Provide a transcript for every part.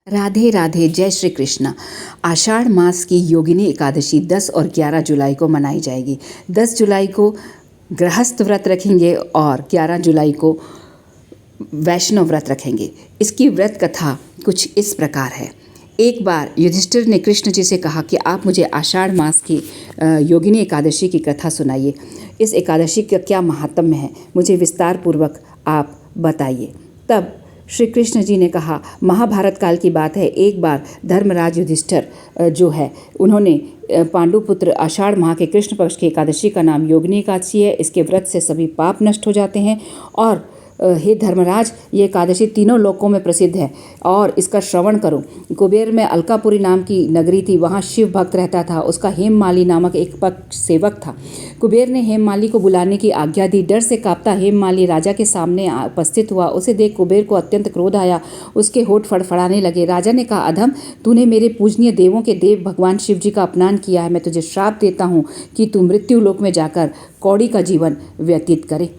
राधे राधे, जय श्री कृष्ण। आषाढ़ मास की योगिनी एकादशी 10 और 11 जुलाई को मनाई जाएगी। 10 जुलाई को गृहस्थ व्रत रखेंगे और 11 जुलाई को वैष्णव व्रत रखेंगे। इसकी व्रत कथा कुछ इस प्रकार है। एक बार युधिष्ठिर ने कृष्ण जी से कहा कि आप मुझे आषाढ़ मास की योगिनी एकादशी की कथा सुनाइए। इस एकादशी का क्या महात्म्य है, मुझे विस्तार पूर्वक आप बताइए। तब श्री कृष्ण जी ने कहा, महाभारत काल की बात है। एक बार धर्मराज युधिष्ठिर जो है, उन्होंने पांडुपुत्र आषाढ़ माह के कृष्ण पक्ष की एकादशी का नाम योगिनी एकादशी है। इसके व्रत से सभी पाप नष्ट हो जाते हैं और हे धर्मराज, ये एकादशी तीनों लोकों में प्रसिद्ध है और इसका श्रवण करो। कुबेर में अलकापुरी नाम की नगरी थी, वहाँ शिव भक्त रहता था। उसका हेममाली नामक एक पक्ष सेवक था। कुबेर ने हेममाली को बुलाने की आज्ञा दी। डर से कांपता हेममाली राजा के सामने उपस्थित हुआ। उसे देख कुबेर को अत्यंत क्रोध आया। उसके होठ फड़फड़ाने लगे। राजा ने कहा, अधम, तूने मेरे पूजनीय देवों के देव भगवान शिव जी का अपमान किया है। मैं तुझे श्राप देता हूँ कि तू मृत्यु लोक में जाकर कौड़ी का जीवन व्यतीत करे।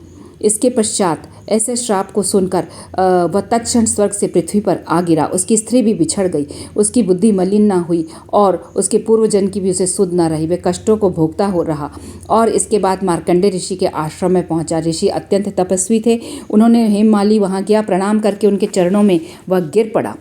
इसके पश्चात ऐसे श्राप को सुनकर वह तत्क्षण स्वर्ग से पृथ्वी पर आ गिरा। उसकी स्त्री भी बिछड़ गई। उसकी बुद्धि मलिन न हुई और उसके पूर्वजन की भी उसे सुध न रही। वह कष्टों को भोगता हो रहा और इसके बाद मार्कंडे ऋषि के आश्रम में पहुंचा। ऋषि अत्यंत तपस्वी थे। उन्होंने हेममाली वहां गया। प्रणाम करके उनके चरणों में वह गिर पड़ा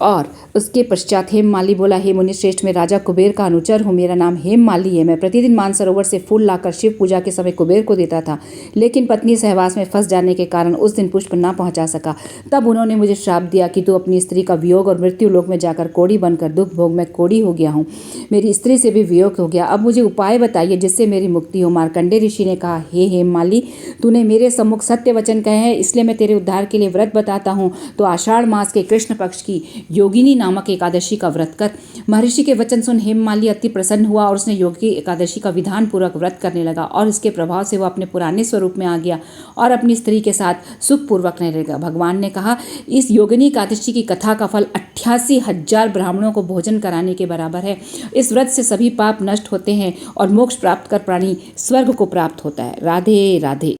और उसके पश्चात हेममाली बोला, हे मुनि श्रेष्ठ, मैं राजा कुबेर का अनुचर हूँ। मेरा नाम हेममाली है। मैं प्रतिदिन मानसरोवर से फूल लाकर शिव पूजा के समय कुबेर को देता था, लेकिन पत्नी सहवास में फंस जाने के कारण उस दिन पुष्प न पहुंचा सका। तब उन्होंने मुझे श्राप दिया कि तू अपनी स्त्री का वियोग और मृत्यु लोक में जाकर कोढ़ी बनकर दुख भोग। मैं कोढ़ी हो गया हूँ, मेरी स्त्री से भी वियोग हो गया। अब मुझे उपाय बताइए जिससे मेरी मुक्ति हो। मार्कंडे ऋषि ने कहा, हे हेममाली, तूने मेरे सम्मुख सत्य वचन कहे हैं, इसलिए मैं तेरे उद्धार के लिए व्रत बताता हूँ। तो आषाढ़ मास के कृष्ण पक्ष की योगिनी नामक एकादशी का व्रत कर। महर्षि के वचन सुन हेममाली अति प्रसन्न हुआ और उसने योगी एकादशी का विधान पूर्वक व्रत करने लगा और इसके प्रभाव से वह अपने पुराने स्वरूप में आ गया और अपनी स्त्री के साथ सुखपूर्वक रहने लगा। भगवान ने कहा, इस योगिनी एकादशी की कथा का फल 88,000 ब्राह्मणों को भोजन कराने के बराबर है। इस व्रत से सभी पाप नष्ट होते हैं और मोक्ष प्राप्त कर प्राणी स्वर्ग को प्राप्त होता है। राधे राधे।